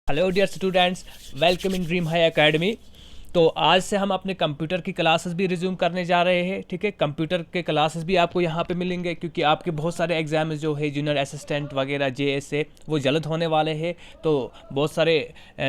Hello dear students, welcome in dream high academy. तो आज से हम अपने कंप्यूटर की क्लासेस भी रिज्यूम करने जा रहे हैं। ठीक है, कंप्यूटर के क्लासेस भी आपको यहाँ पे मिलेंगे क्योंकि आपके बहुत सारे एग्जाम जो है जूनियर असिस्टेंट वगैरह जेएसए वो जल्द होने वाले हैं। तो बहुत सारे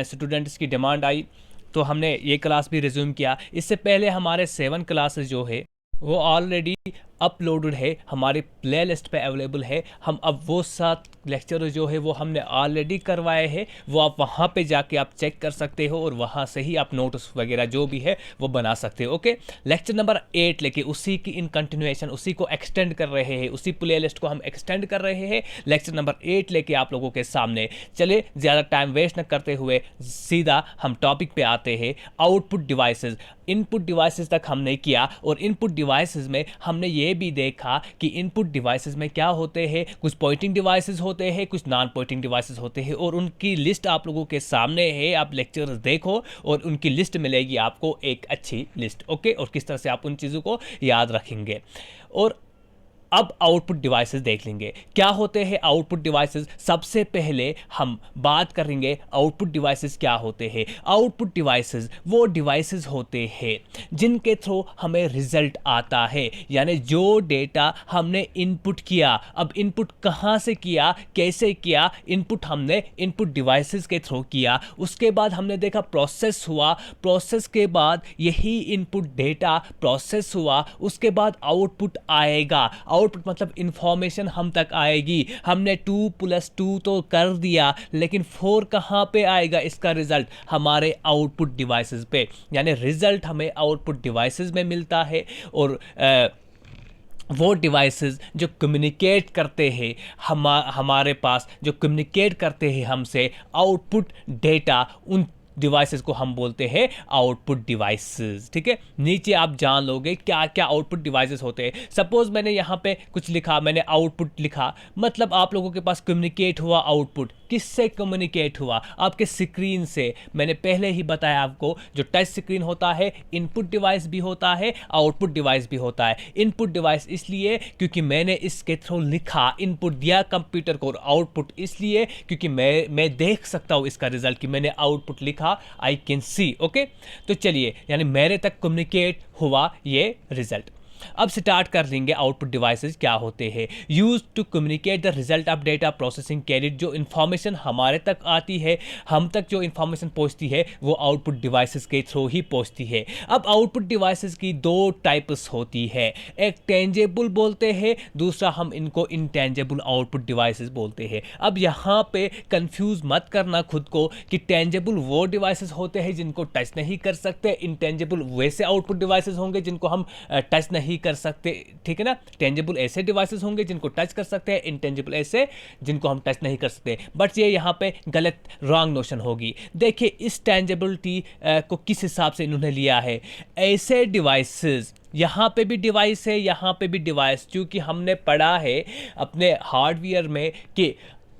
स्टूडेंट्स की डिमांड आई तो हमने ये क्लास भी रिज्यूम किया। इससे पहले हमारे 7 क्लासेस जो है वो ऑलरेडी अपलोडेड है, हमारी प्ले लिस्ट पर अवेलेबल है। हम अब वो 7 लेक्चर जो है वो हमने ऑलरेडी करवाए हैं, वो आप वहाँ पे जाके आप चेक कर सकते हो और वहाँ से ही आप नोट्स वगैरह जो भी है वो बना सकते हो। ओके, लेक्चर नंबर 8 लेके उसी की इन कंटिन्यूएशन उसी को एक्सटेंड कर रहे हैं, उसी प्ले लिस्ट को हम एक्सटेंड कर रहे हैं। लेक्चर नंबर 8 लेके आप लोगों के सामने चले, ज़्यादा टाइम वेस्ट न करते हुए सीधा हम टॉपिक पे आते हैं। आउटपुट डिवाइसेस, इनपुट डिवाइसेस तक हमने किया और इनपुट डिवाइसेस में हमने ये भी देखा कि इनपुट डिवाइसेस में क्या होते हैं। कुछ पॉइंटिंग डिवाइसेस होते हैं, कुछ नॉन पॉइंटिंग डिवाइसेस होते हैं और उनकी लिस्ट आप लोगों के सामने है। आप लेक्चर्स देखो और उनकी लिस्ट मिलेगी आपको, एक अच्छी लिस्ट। ओके, और किस तरह से आप उन चीज़ों को याद रखेंगे। और अब आउटपुट डिवाइसेस देख लेंगे क्या होते हैं आउटपुट डिवाइसेस। सबसे पहले हम बात करेंगे आउटपुट डिवाइसेस क्या होते हैं। आउटपुट डिवाइसेस वो डिवाइसेस होते हैं जिनके थ्रू हमें रिजल्ट आता है, यानी जो डेटा हमने इनपुट किया। अब इनपुट कहाँ से किया, कैसे किया? इनपुट हमने इनपुट डिवाइसेस के थ्रू किया, उसके बाद हमने देखा प्रोसेस हुआ, प्रोसेस के बाद यही इनपुट डेटा प्रोसेस हुआ, उसके बाद आउटपुट आएगा। आउटपुट मतलब इंफॉर्मेशन हम तक आएगी। हमने 2 + 2 तो कर दिया, लेकिन 4 कहाँ पे आएगा? इसका रिजल्ट हमारे आउटपुट डिवाइसेस पे, यानी रिजल्ट हमें आउटपुट डिवाइसेस में मिलता है। और वो डिवाइसेस जो कम्युनिकेट करते हैं हमारे पास, जो कम्युनिकेट करते हैं हमसे आउटपुट डेटा, उन डिवाइसेस को हम बोलते हैं आउटपुट डिवाइसेस। ठीक है, नीचे आप जान लोगे क्या क्या आउटपुट डिवाइसेस होते हैं। सपोज मैंने यहाँ पे कुछ लिखा, मैंने आउटपुट लिखा, मतलब आप लोगों के पास कम्युनिकेट हुआ आउटपुट। किससे कम्युनिकेट हुआ? आपके स्क्रीन से। मैंने पहले ही बताया आपको, जो टच स्क्रीन होता है इनपुट डिवाइस भी होता है, आउटपुट डिवाइस भी होता है। इनपुट डिवाइस इसलिए क्योंकि मैंने इसके थ्रू लिखा, इनपुट दिया कंप्यूटर को, और आउटपुट इसलिए क्योंकि मैं देख सकता हूँ इसका रिजल्ट कि मैंने आउटपुट लिखा, आई कैन सी। ओके, तो चलिए, यानी मेरे तक कम्युनिकेट हुआ ये रिजल्ट। अब स्टार्ट कर लेंगे आउटपुट डिवाइसेस क्या होते हैं। Use to communicate the result of data processing carried, जो इन्फॉर्मेशन हमारे तक आती है, हम तक जो इन्फॉर्मेशन पहुंचती है वो आउटपुट डिवाइसेस के थ्रू ही पहुंचती है। अब आउटपुट डिवाइसेस की 2 टाइप्स होती है, एक टेंजेबल बोलते हैं, दूसरा हम इनको इंटेंजेबल आउटपुट डिवाइसेस बोलते हैं। अब यहाँ पे कंफ्यूज मत करना खुद को कि टेंजेबल वो डिवाइसेस होते हैं जिनको टच नहीं कर सकते, इंटेंजेबल वैसे आउटपुट डिवाइसेस होंगे जिनको हम टच नहीं कर सकते। ठीक है ना, टेंजेबल ऐसे डिवाइसेस होंगे जिनको टच कर सकते हैं, इंटेंजेबल ऐसे जिनको हम टच नहीं कर सकते। बट ये यहाँ पे गलत, रॉन्ग नोशन होगी। देखिए इस टेंजेबिलिटी को किस हिसाब से इन्होंने लिया है। ऐसे डिवाइसेस, यहाँ पे भी डिवाइस है, यहाँ पे भी डिवाइस, क्योंकि हमने पढ़ा है अपने हार्डवेयर में कि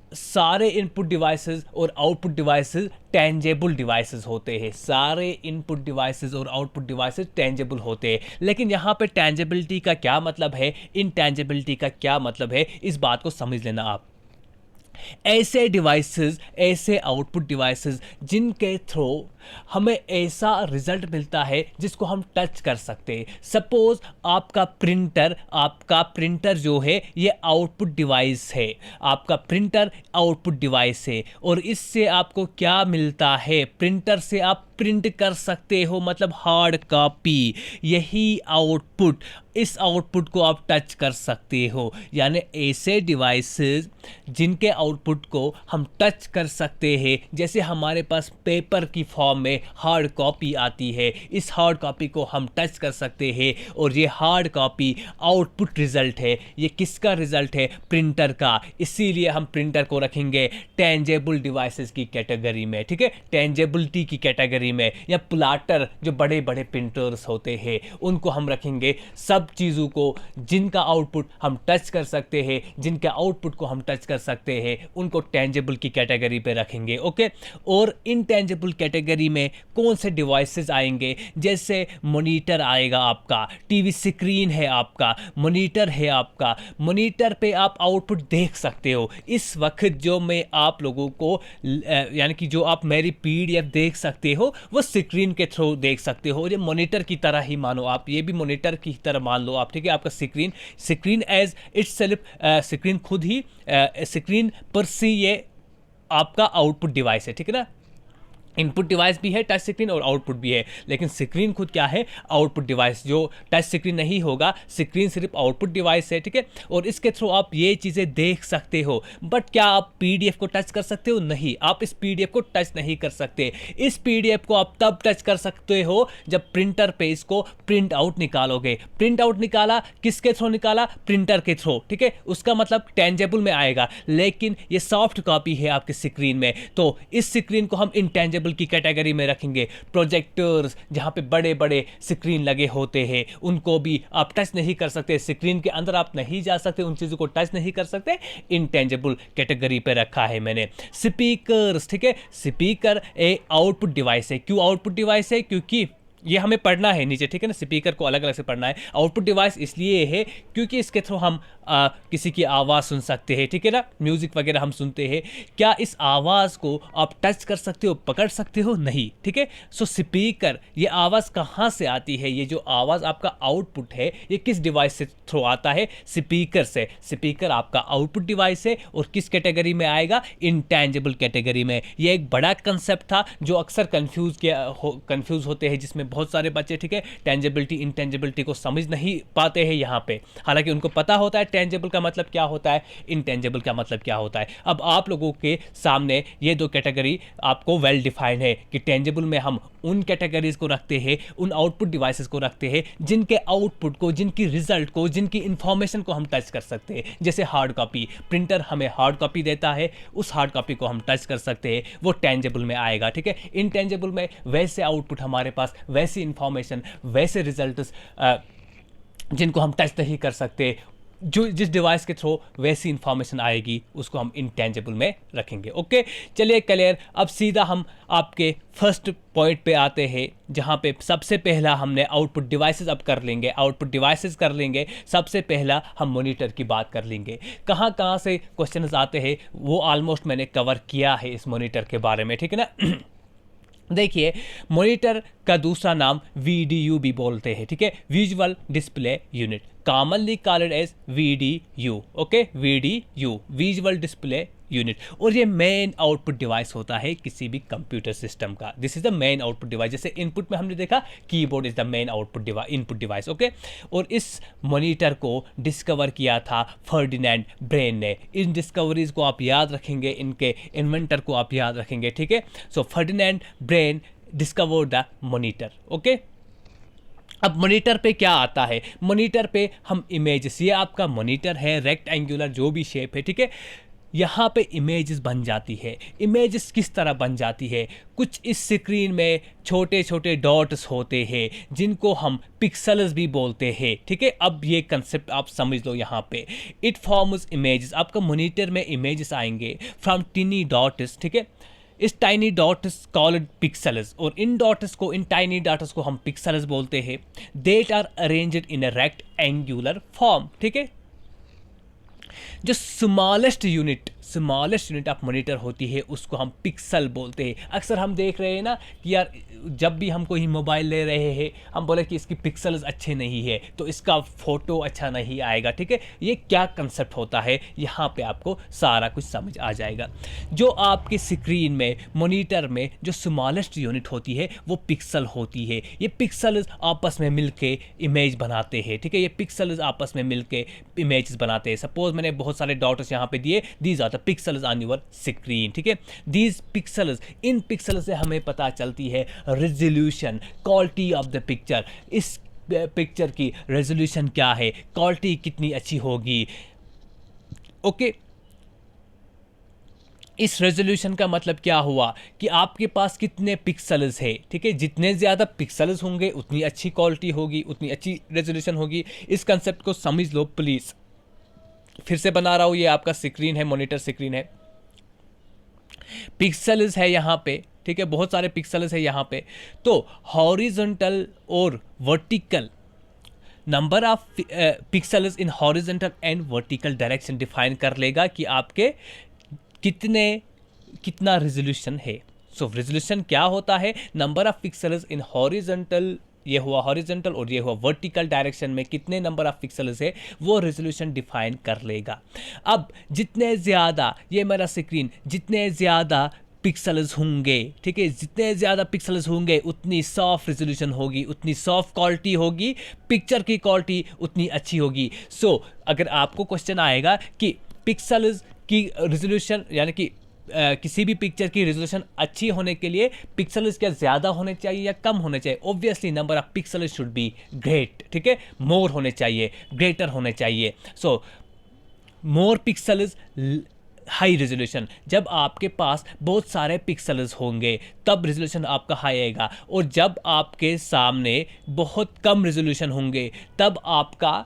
सारे इनपुट डिवाइसेस और आउटपुट डिवाइसेस टेंजेबल डिवाइसेस होते हैं। सारे इनपुट डिवाइसेस और आउटपुट डिवाइसेस टेंजेबल होते हैं। लेकिन यहाँ पे टेंजेबिलिटी का क्या मतलब है, इनटेंजेबिलिटी का क्या मतलब है, इस बात को समझ लेना आप। ऐसे डिवाइसेस, ऐसे आउटपुट डिवाइसेस जिनके थ्रू हमें ऐसा रिजल्ट मिलता है जिसको हम टच कर सकते हैं। सपोज आपका प्रिंटर जो है ये आउटपुट डिवाइस है, आपका प्रिंटर आउटपुट डिवाइस है। और इससे आपको क्या मिलता है? प्रिंटर से आप प्रिंट कर सकते हो, मतलब हार्ड कॉपी। यही आउटपुट, इस आउटपुट को आप टच कर सकते हो। यानी ऐसे डिवाइसेस जिनके आउटपुट को हम टच कर सकते हैं, जैसे हमारे पास पेपर की फॉर्म में हार्ड कॉपी आती है, इस हार्ड कॉपी को हम टच कर सकते हैं और ये हार्ड कॉपी आउटपुट रिजल्ट है। ये किसका रिजल्ट है? प्रिंटर का। इसीलिए हम प्रिंटर को रखेंगे टेंजेबल डिवाइसेस की कैटेगरी में। ठीक है, टेंजेबिलिटी की कैटेगरी में। या प्लाटर, जो बड़े बड़े प्रिंटर्स होते हैं, उनको हम रखेंगे सब सब चीज़ों को जिनका आउटपुट हम टच कर सकते हैं, जिनके आउटपुट को हम टच कर सकते हैं, उनको टेंजिबल की कैटेगरी पे रखेंगे। ओके, और इनटेंजिबल कैटेगरी में कौन से डिवाइसेस आएंगे, जैसे मॉनिटर आएगा आपका, टीवी स्क्रीन है आपका, मॉनिटर है आपका। मॉनिटर पे आप आउटपुट देख सकते हो। इस वक्त जो मैं आप लोगों को यानी कि जो आप मेरी पीडीएफ देख सकते हो वो स्क्रीन के थ्रू देख सकते हो। और ये मॉनिटर की तरह ही मानो आप, ये भी मॉनिटर की तरह मान लो आप, ठीक है। आपका screen as itself, screen खुद ही स्क्रीन पर सी ये आपका आउटपुट डिवाइस है, ठीक है ना। इनपुट डिवाइस भी है टच स्क्रीन और आउटपुट भी है, लेकिन स्क्रीन खुद क्या है, आउटपुट डिवाइस। जो टच स्क्रीन नहीं होगा, स्क्रीन सिर्फ आउटपुट डिवाइस है, ठीक है। और इसके थ्रू आप ये चीज़ें देख सकते हो। बट क्या आप पीडीएफ को टच कर सकते हो? नहीं, आप इस पीडीएफ को टच नहीं कर सकते। इस पीडीएफ को आप तब टच कर सकते हो जब प्रिंटर पे इसको प्रिंट आउट निकालोगे। प्रिंट आउट निकाला, किसके थ्रू निकाला? प्रिंटर के थ्रू, ठीक है। उसका मतलब टेंजेबल में आएगा, लेकिन ये सॉफ्ट कॉपी है आपके स्क्रीन में, तो इस स्क्रीन को हम इंटेंजेबल की कैटेगरी में रखेंगे। प्रोजेक्टर्स जहां पे बड़े बड़े स्क्रीन लगे होते हैं, उनको भी आप टच नहीं कर सकते, स्क्रीन के अंदर आप नहीं जा सकते, उन चीज़ों को टच नहीं कर सकते। इंटेंजिबल कैटेगरी पे रखा है मैंने। स्पीकर्स, ठीक है। स्पीकर ए आउटपुट डिवाइस है। क्यों आउटपुट डिवाइस है? क्योंकि ये हमें पढ़ना है नीचे, ठीक है ना। स्पीकर को अलग अलग से पढ़ना है। आउटपुट डिवाइस इसलिए है क्योंकि इसके थ्रू हम किसी की आवाज़ सुन सकते हैं, ठीक है ना। म्यूज़िक वगैरह हम सुनते हैं। क्या इस आवाज़ को आप टच कर सकते हो, पकड़ सकते हो? नहीं, ठीक है। सो स्पीकर, ये आवाज़ कहाँ से आती है? ये जो आवाज़ आपका आउटपुट है, ये किस डिवाइस से थ्रू आता है? स्पीकर से। स्पीकर आपका आउटपुट डिवाइस है और किस कैटेगरी में आएगा? इंटेंजिबल कैटेगरी में। ये एक बड़ा कंसेप्ट था जो अक्सर कंफ्यूज होते हैं, जिसमें बहुत सारे बच्चे, ठीक है, टेंजिबिलिटी इंटेंजिबिलिटी को समझ नहीं पाते हैं यहाँ पे। हालांकि उनको पता होता है टेंजिबल का मतलब क्या होता है, इंटेंजिबल का मतलब क्या होता है। अब आप लोगों के सामने ये दो कैटेगरी आपको वेल डिफाइंड है कि टेंजिबल में हम उन कैटेगरीज को रखते हैं, उन आउटपुट डिवाइसेस को रखते हैं जिनके आउटपुट को, जिनकी रिजल्ट को, जिनकी इंफॉर्मेशन को हम टच कर सकते हैं। जैसे हार्ड कॉपी, प्रिंटर हमें हार्ड कॉपी देता है, उस हार्ड कॉपी को हम टच कर सकते हैं, वो टेंजिबल में आएगा, ठीक है। इंटेंजिबल में वैसे आउटपुट हमारे पास, वैसी इंफॉर्मेशन, वैसे रिजल्ट्स जिनको हम टच नहीं कर सकते, जो जिस डिवाइस के थ्रू वैसी इंफॉर्मेशन आएगी, उसको हम इंटेंजिबल में रखेंगे। ओके, चलिए क्लियर। अब सीधा हम आपके फर्स्ट पॉइंट पे आते हैं, जहाँ पे सबसे पहला हमने आउटपुट डिवाइसेस अब कर लेंगे, आउटपुट डिवाइसेस कर लेंगे। सबसे पहला हम मॉनिटर की बात कर लेंगे। कहाँ कहाँ से क्वेश्चंस आते हैं वो ऑलमोस्ट मैंने कवर किया है इस मॉनिटर के बारे में, ठीक है ना। देखिए, मॉनिटर का दूसरा नाम VDU भी बोलते हैं, ठीक है, visual display unit, commonly called as VDU। Okay, VDU, visual display unit. और ये मेन आउटपुट डिवाइस होता है किसी भी कंप्यूटर सिस्टम का। This is the main output device. जैसे इनपुट में हमने देखा keyboard is the main output device, input device. Okay, और इस मॉनिटर को डिस्कवर किया था फर्डिनेंड ब्रेन ने। इन डिस्कवरीज को आप याद रखेंगे, इनके इन्वेंटर को आप याद रखेंगे, ठीक है। So Ferdinand Braun discovered the monitor. Okay, अब मॉनिटर पे क्या आता है? मॉनिटर पे हम इमेजेस, ये आपका मॉनिटर है, रेक्टेंगुलर जो भी शेप है, ठीक है, यहाँ पे इमेजेस बन जाती है। इमेजेस किस तरह बन जाती है? कुछ इस स्क्रीन में छोटे छोटे डॉट्स होते हैं जिनको हम पिक्सल्स भी बोलते हैं, ठीक है। अब ये कंसेप्ट आप समझ लो यहाँ पे। इट फॉर्म्स इमेजेस, आपका मॉनिटर में इमेजेस आएंगे फ्रॉम टिनी डॉट्स, ठीक है। इस टाइनी डॉट्स कॉल्ड पिक्सल्स, और इन डॉट्स को, इन टाइनी डॉट्स को हम पिक्सल्स बोलते हैं। That are arranged in a rectangular form, ठीक है। जो स्मॉलेस्ट यूनिट ऑफ मॉनिटर होती है उसको हम पिक्सल बोलते हैं। अक्सर हम देख रहे हैं ना कि यार जब भी हम कोई मोबाइल ले रहे हैं, हम बोले कि इसकी पिक्सल्स अच्छे नहीं है तो इसका फोटो अच्छा नहीं आएगा, ठीक है। ये क्या कंसेप्ट होता है, यहाँ पे आपको सारा कुछ समझ आ जाएगा। जो आपके स्क्रीन में, मॉनिटर में जो स्मॉलेस्ट यूनिट होती है वो पिक्सल होती है। ये पिक्सल्स आपस में मिलके इमेज बनाते हैं, ठीक है। ये पिक्सल्स आपस में मिलके इमेजेस बनाते हैं। सपोज मैंने बहुत सारे डॉट्स यहाँ पे दिए, these are the pixels on your screen, ठीक है। दीज पिक्सल्स, इन पिक्सल्स से हमें पता चलती है resolution, quality of the picture. इस पिक्चर की रेजोल्यूशन क्या है, क्वालिटी कितनी अच्छी होगी। ओके, इस रेजोल्यूशन का मतलब क्या हुआ कि आपके पास कितने पिक्सल्स है, ठीक है। जितने ज़्यादा पिक्सल्स होंगे उतनी अच्छी क्वालिटी होगी, उतनी अच्छी रेजोल्यूशन होगी। इस कंसेप्ट को समझ लो प्लीज़। फिर से बना रहा हूँ, ये आपका स्क्रीन है, मॉनिटर स्क्रीन है, पिक्सल्स है यहाँ पे, ठीक है, बहुत सारे पिक्सल्स है यहाँ पे। तो हॉरिजॉन्टल और vertical number of pixels in horizontal and vertical direction define कर लेगा कि आपके कितना रेजोल्यूशन है। सो रेजोल्यूशन क्या होता है, number of pixels in horizontal, ये हुआ हॉरिजॉन्टल और ये हुआ वर्टिकल डायरेक्शन में कितने नंबर ऑफ पिक्सल्स है वो रेजोल्यूशन डिफाइन कर लेगा। अब जितने ज़्यादा, ये मेरा स्क्रीन, जितने ज़्यादा पिक्सल्स होंगे, ठीक है, जितने ज़्यादा पिक्सल्स होंगे उतनी सॉफ्ट रेजोल्यूशन होगी, उतनी सॉफ्ट क्वालिटी होगी, पिक्चर की क्वालिटी उतनी अच्छी होगी। सो अगर आपको क्वेश्चन आएगा कि पिक्सल्स की रेजोल्यूशन, यानी कि किसी भी पिक्चर की रेजोल्यूशन अच्छी होने के लिए पिक्सल्स क्या ज़्यादा होने चाहिए या कम होने चाहिए, obviously number of pixels should be great, ठीक है, मोर होने चाहिए, ग्रेटर होने चाहिए। सो मोर पिक्सल्स, हाई रेजोल्यूशन। जब आपके पास बहुत सारे पिक्सल्स होंगे तब रेजोल्यूशन आपका हाई आएगा, और जब आपके सामने बहुत कम रेजोल्यूशन होंगे तब आपका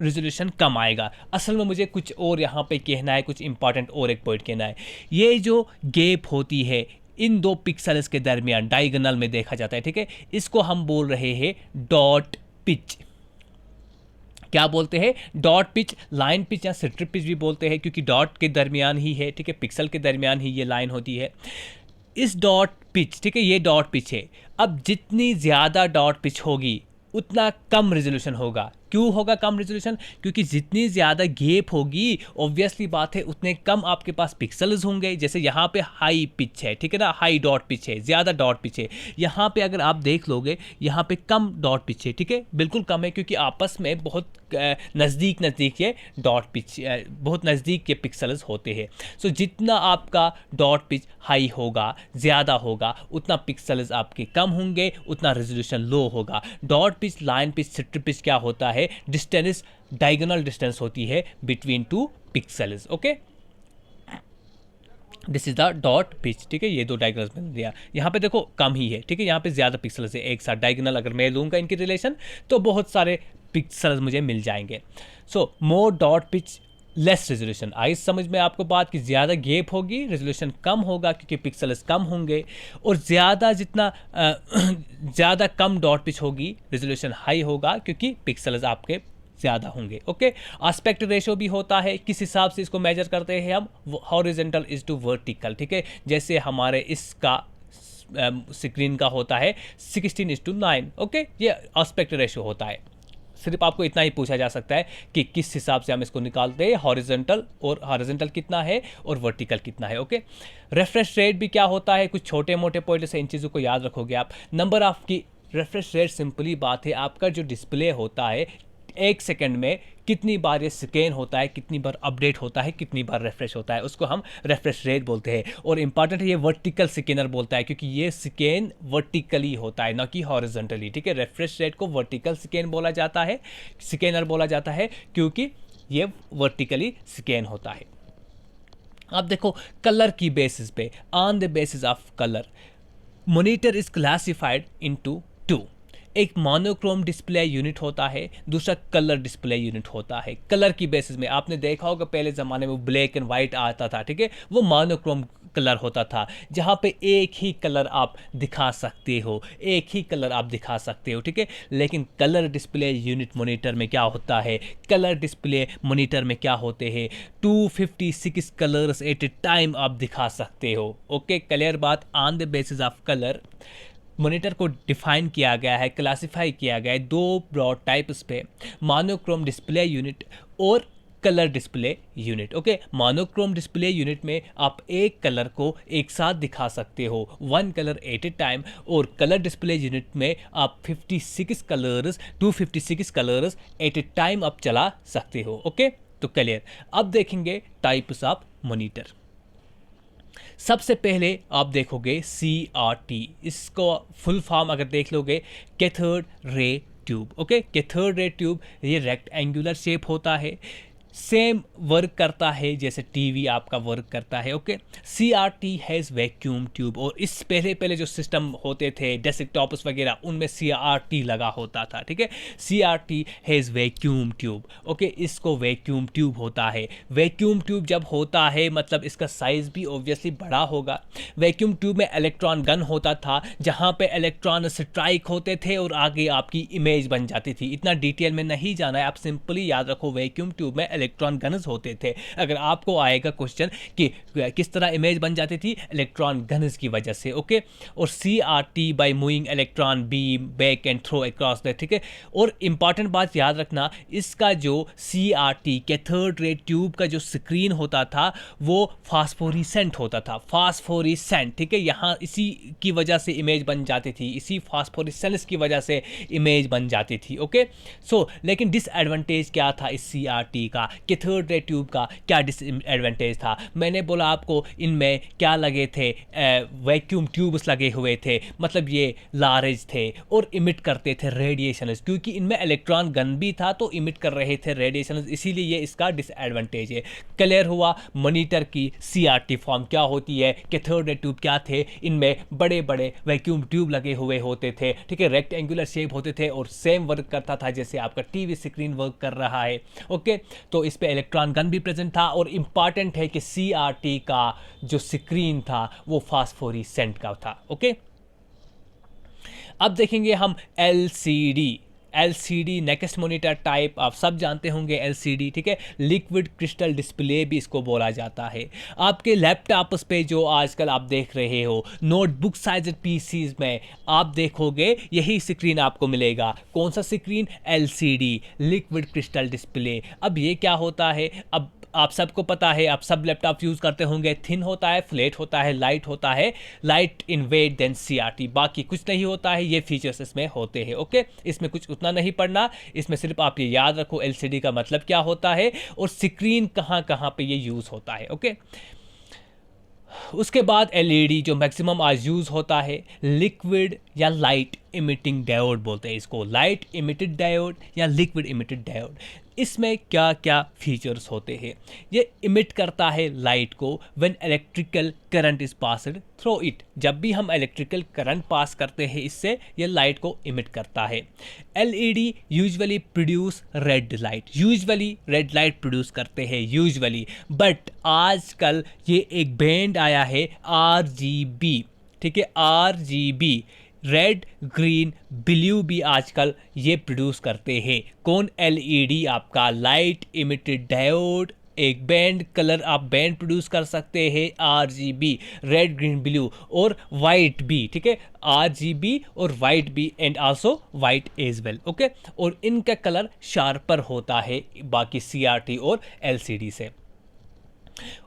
रेजोल्यूशन कम आएगा। असल में मुझे कुछ और यहाँ पे कहना है, कुछ इंपॉर्टेंट और एक पॉइंट कहना है। ये जो गैप होती है इन दो पिक्सल्स के दरमियान, डायगोनल में देखा जाता है, ठीक है, इसको हम बोल रहे हैं डॉट पिच। क्या बोलते हैं, डॉट पिच, लाइन पिच या स्ट्रिप पिच भी बोलते हैं, क्योंकि डॉट के दरमियान ही है, ठीक है, पिक्सल के दरमियान ही ये लाइन होती है। इस डॉट पिच, ठीक है, ये डॉट पिच है। अब जितनी ज़्यादा डॉट पिच होगी उतना कम रेजोल्यूशन होगा। क्यों होगा कम रेजोल्यूशन, क्योंकि जितनी ज़्यादा गैप होगी ऑब्वियसली बात है उतने कम आपके पास पिक्सल्स होंगे। जैसे यहाँ पे हाई पिच है, ठीक है ना, हाई डॉट पिच है, ज़्यादा डॉट पिच है। यहाँ पे अगर आप देख लोगे यहाँ पे कम डॉट पिच है, ठीक है, बिल्कुल कम है, क्योंकि आपस में बहुत नज़दीक ये डॉट पिच, बहुत नज़दीक के पिक्सल्स होते हैं। सो जितना आपका डॉट पिच हाई होगा, ज़्यादा होगा, उतना पिक्सल्स आपके कम होंगे, उतना रेजोल्यूशन लो होगा। Dot pitch, line pitch, strip pitch क्या होता है, डिस्टेंस, डायगोनल डिस्टेंस होती है between two pixels. Okay, this is the dot pitch, ठीक है, ये दो डायगोनल्स मैंने दिया। यहाँ पे देखो कम ही है, ठीक है, यहाँ पे ज़्यादा पिक्सल्स है। एक साथ डायगोनल अगर मैं लूँगा इनकी रिलेशन तो बहुत सारे पिक्सल्स मुझे मिल जाएंगे। सो मोर डॉट पिच, लेस रेजोल्यूशन। आई समझ में आपको बात, कि ज़्यादा गैप होगी रेजोल्यूशन कम होगा क्योंकि पिक्सल्स कम होंगे, और ज़्यादा जितना ज़्यादा कम डॉट पिच होगी रेजोल्यूशन हाई होगा क्योंकि पिक्सल्स आपके ज़्यादा होंगे। ओके, एस्पेक्ट रेशो भी होता है, किस हिसाब से इसको मेजर करते हैं हम, हॉरिजॉन्टल इज टू वर्टिकल, ठीक है, जैसे हमारे इसका स्क्रीन का होता है 16:9। ओके, ये एस्पेक्ट रेशो होता है। सिर्फ आपको इतना ही पूछा जा सकता है कि किस हिसाब से हम इसको निकालते हैं, हॉरिजॉन्टल, और हॉरिजॉन्टल कितना है और वर्टिकल कितना है। ओके, रिफ्रेश रेट भी क्या होता है, कुछ छोटे मोटे पॉइंट से इन चीज़ों को याद रखोगे आप। नंबर ऑफ की रिफ्रेश रेट सिंपली बात है, आपका जो डिस्प्ले होता है एक सेकंड में कितनी बार ये स्कैन होता है, कितनी बार अपडेट होता है, कितनी बार रिफ्रेश होता है, उसको हम रिफ्रेश रेट बोलते हैं। और इंपॉर्टेंट है, ये वर्टिकल स्कैनर बोलता है क्योंकि ये स्कैन वर्टिकली होता है, ना कि हॉरिजॉन्टली, ठीक है। रिफ्रेश रेट को वर्टिकल स्कैन बोला जाता है, स्कैनर बोला जाता है, क्योंकि ये वर्टिकली स्कैन होता है। अब देखो कलर की बेसिस पे, on the basis of colour, monitor is classified into two. एक मोनोक्रोम डिस्प्ले यूनिट होता है, दूसरा कलर डिस्प्ले यूनिट होता है। कलर की बेसिस में आपने देखा होगा पहले ज़माने में वो ब्लैक एंड वाइट आता था, ठीक है, वो मोनोक्रोम कलर होता था, जहाँ पे एक ही कलर आप दिखा सकते हो, एक ही कलर आप दिखा सकते हो, ठीक है। लेकिन कलर डिस्प्ले यूनिट मॉनिटर में क्या होता है, कलर डिस्प्ले मॉनिटर में क्या होते हैं, 256 कलर्स एट ए टाइम आप दिखा सकते हो। ओके, क्लियर बात। On the basis of colour monitor को डिफाइन किया गया है, क्लासिफाई किया गया है दो ब्रॉड टाइप्स पे, मोनोक्रोम डिस्प्ले यूनिट और colour display unit. Okay, monochrome display unit में आप एक कलर को एक साथ दिखा सकते हो, one colour at a time, और कलर डिस्प्ले यूनिट में आप 256 कलर्स एट ए टाइम आप चला सकते हो। ओके, तो क्लियर। अब देखेंगे टाइप्स ऑफ मॉनिटर। सबसे पहले आप देखोगे CRT, इसको फुल फॉर्म अगर देख लोगे, cathode ray tube. Okay, cathode ray tube, ये रेक्टेंगुलर शेप होता है, सेम वर्क करता है जैसे टीवी आपका वर्क करता है। Okay, CRT has vacuum tube, और इस पहले पहले जो सिस्टम होते थे डेस्कटॉप्स वगैरह उनमें CRT लगा होता था। ठीक है, CRT has vacuum tube. Okay, इसको वैक्यूम ट्यूब होता है। वैक्यूम ट्यूब जब होता है मतलब इसका साइज़ भी ऑब्वियसली बड़ा होगा। वैक्यूम ट्यूब में इलेक्ट्रॉन गन होता था जहाँ पे इलेक्ट्रॉन स्ट्राइक होते थे और आगे आपकी इमेज बन जाती थी। इतना डिटेल में नहीं जाना है, आप सिंपली याद रखो वैक्यूम ट्यूब में इलेक्ट्रॉन गन्स होते थे। अगर आपको आएगा क्वेश्चन कि किस तरह इमेज बन जाती थी, इलेक्ट्रॉन गन्स की वजह से। ओके, और CRT by moving electron beam back and throw across the. ठीक है, और इंपॉर्टेंट बात याद रखना, इसका जो CRT कैथोड रे ट्यूब का जो स्क्रीन होता था वो फास्फोरेसेंट होता था, फास्फोरेसेंट। ठीक है, यहाँ इसी की वजह से इमेज बन जाती थी, इसी फास्फोरेसेंस की वजह से इमेज बन जाती थी। ओके, सो लेकिन डिसएडवांटेज क्या था इस CRT का, कैथोड रे ट्यूब का क्या डिसएडवांटेज था? मैंने बोला आपको इनमें क्या लगे थे, वैक्यूम ट्यूब्स लगे हुए थे, मतलब ये लार्ज थे और इमिट करते थे रेडिएशन, क्योंकि इनमें इलेक्ट्रॉन गन भी था तो इमिट कर रहे थे रेडिएशन, इसीलिए ये इसका डिसएडवांटेज है। क्लियर हुआ मॉनिटर की CRT फॉर्म क्या होती है, कैथोड रे ट्यूब क्या थे, इनमें बड़े बड़े वैक्यूम ट्यूब लगे हुए होते थे। ठीक है, रेक्टेंगुलर शेप होते थे और सेम वर्क करता था जैसे आपका टीवी स्क्रीन वर्क कर रहा है। ओके, तो इस पे इलेक्ट्रॉन गन भी प्रेजेंट था, और इंपॉर्टेंट है कि CRT का जो स्क्रीन था वो फास्फोरेसेंट का था। ओके, अब देखेंगे हम LCD नेक्स्ट मॉनिटर टाइप, आप सब जानते होंगे LCD। ठीक है, लिक्विड क्रिस्टल डिस्प्ले भी इसको बोला जाता है। आपके लैपटॉप्स पे जो आजकल आप देख रहे हो, नोटबुक साइज PCs में आप देखोगे यही स्क्रीन आपको मिलेगा। कौन सा screen? LCD, liquid crystal display. अब ये क्या होता है, अब आप सबको पता है, आप सब लैपटॉप यूज़ करते होंगे, थिन होता है, फ्लैट होता है, लाइट होता है, light in weight than CRT, बाकी कुछ नहीं होता है। ये फीचर्स इसमें होते हैं। ओके, इसमें कुछ उतना नहीं पढ़ना, इसमें सिर्फ आप ये याद रखो LCD का मतलब क्या होता है और स्क्रीन कहाँ कहाँ पे ये यूज़ होता है। ओके, उसके बाद LED जो मैक्सिमम आज यूज़ होता है, लिक्विड या लाइट इमिटिंग डायोड बोलते हैं इसको, लाइट इमिटेड डायोड या लिक्विड इमिटेड डायोड। इसमें क्या क्या फीचर्स होते हैं? ये इमिट करता है लाइट को when electrical current is passed through it, जब भी हम इलेक्ट्रिकल करंट पास करते हैं इससे ये लाइट को इमिट करता है। LED usually produce red light, usually red light produce करते हैं यूजुअली, बट आजकल ये एक बैंड आया है RGB। ठीक है, RGB रेड ग्रीन ब्लू भी आजकल ये प्रोड्यूस करते हैं। कौन? LED आपका लाइट इमिटेड डायोड, एक बैंड कलर आप बैंड प्रोड्यूस कर सकते हैं RGB, रेड ग्रीन ब्लू, और वाइट भी। ठीक है, RGB और वाइट भी, and also white as well. Okay, और इनका कलर शार्पर होता है बाकी CRT और LCD से।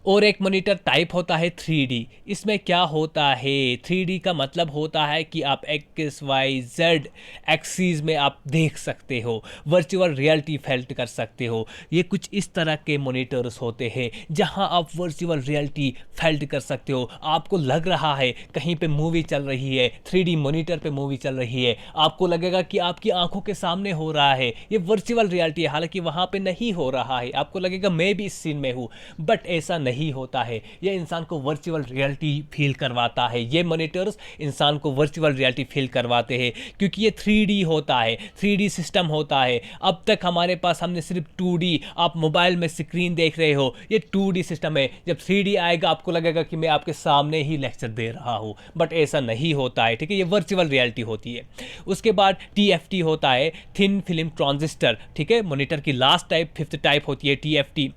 और एक मॉनिटर टाइप होता है 3D। इसमें क्या होता है, 3D का मतलब होता है कि आप XYZ एक्सिस में आप देख सकते हो, वर्चुअल रियलिटी फेल्ट कर सकते हो। ये कुछ इस तरह के मॉनिटर्स होते हैं जहां आप वर्चुअल रियलिटी फेल्ट कर सकते हो। आपको लग रहा है कहीं पे मूवी चल रही है, 3D मॉनिटर पे मूवी चल रही है, आपको लगेगा कि आपकी आंखों के सामने हो रहा है, ये वर्चुअल रियलिटी है, हालांकि वहां पे नहीं हो रहा है। आपको लगेगा मैं भी इस सीन में हूं, बट ऐसा नहीं होता है। ये इंसान को वर्चुअल रियलिटी फील करवाता है, ये मॉनिटर्स इंसान को वर्चुअल रियलिटी फील करवाते हैं, क्योंकि ये 3D होता है, 3D सिस्टम होता है। अब तक हमारे पास हमने सिर्फ 2D, आप मोबाइल में स्क्रीन देख रहे हो, ये 2D सिस्टम है। जब 3D आएगा आपको लगेगा कि मैं आपके सामने ही लेक्चर दे रहा हूँ, बट ऐसा नहीं होता है। ठीक है, ये वर्चुअल रियलिटी होती है। उसके बाद TFT होता है, थिन फिल्म ट्रांजिस्टर। ठीक है, मॉनिटर की लास्ट टाइप, 5th टाइप होती है TFT,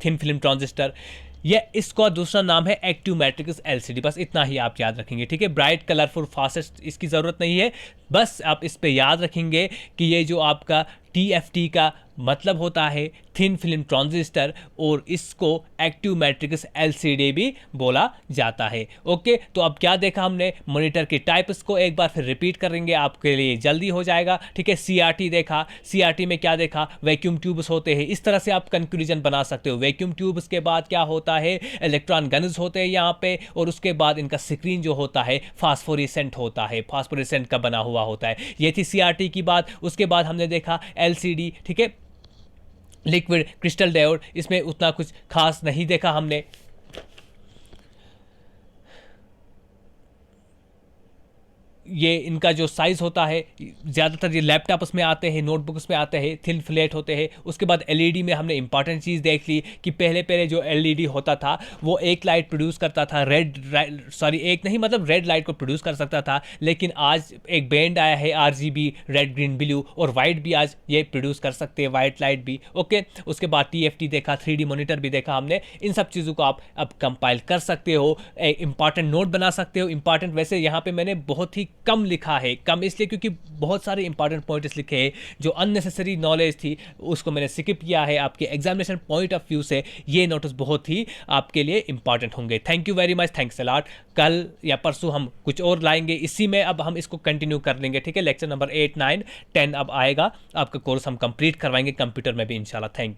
थिन फिल्म ट्रांजिस्टर। ये इसका दूसरा नाम है एक्टिव मैट्रिक्स LCD, बस इतना ही आप याद रखेंगे। ठीक है, ब्राइट कलरफुल फास्टेस्ट इसकी ज़रूरत नहीं है, बस आप इस पे याद रखेंगे कि ये जो आपका TFT का मतलब होता है थिन फिल्म ट्रांजिस्टर, और इसको एक्टिव मैट्रिक्स LCD भी बोला जाता है। ओके, तो अब क्या देखा हमने, मॉनिटर के टाइप्स को एक बार फिर रिपीट करेंगे आपके लिए जल्दी हो जाएगा। ठीक है, CRT देखा, CRT में क्या देखा, वैक्यूम ट्यूब्स होते हैं। इस तरह से आप कंक्लूजन बना सकते हो। वैक्यूम ट्यूब्स के बाद क्या होता है, इलेक्ट्रॉन गन्स होते हैं यहाँ पे, और उसके बाद इनका स्क्रीन जो होता है फास्फोरेसेंट होता है, फास्फोरेसेंट का बना हुआ होता है। ये थी CRT की बात। उसके बाद हमने देखा LCD। ठीक है, लिक्विड, क्रिस्टल डायोड, इसमें उतना कुछ खास नहीं देखा हमने। ये इनका जो साइज़ होता है, ज़्यादातर ये लैपटॉप्स में आते हैं, नोटबुक्स में आते हैं, थिन फ्लैट होते हैं। उसके बाद एलईडी में हमने इंपॉर्टेंट चीज़ देख ली कि पहले पहले जो एलईडी होता था वो एक लाइट प्रोड्यूस करता था, एक नहीं मतलब रेड लाइट को प्रोड्यूस कर सकता था, लेकिन आज एक बैंड आया है आरजीबी, रेड ग्रीन ब्लू, और वाइट भी आज ये प्रोड्यूस कर सकते हैं, वाइट लाइट भी। ओके, उसके बाद टीएफटी देखा, 3D मॉनिटर भी देखा हमने। इन सब चीज़ों को आप अब कंपाइल कर सकते हो, एक इंपॉर्टेंट नोट बना सकते हो। इंपॉर्टेंट वैसे यहाँ पे मैंने बहुत ही कम लिखा है, कम इसलिए क्योंकि बहुत सारे इंपॉर्टेंट पॉइंट्स लिखे हैं, जो अननेसेसरी नॉलेज थी उसको मैंने स्किप किया है। आपके एग्जामिनेशन पॉइंट ऑफ व्यू से ये नोट्स बहुत ही आपके लिए इंपॉर्टेंट होंगे। Thank you very much, thanks a lot. कल या परसों हम कुछ और लाएंगे, इसी में अब हम इसको कंटिन्यू कर लेंगे, ठीक है। लेक्चर नंबर 8, 9, 10 अब आएगा, आपका कोर्स हम कंप्लीट करवाएंगे कंप्यूटर में भी इंशाल्लाह। Thank you.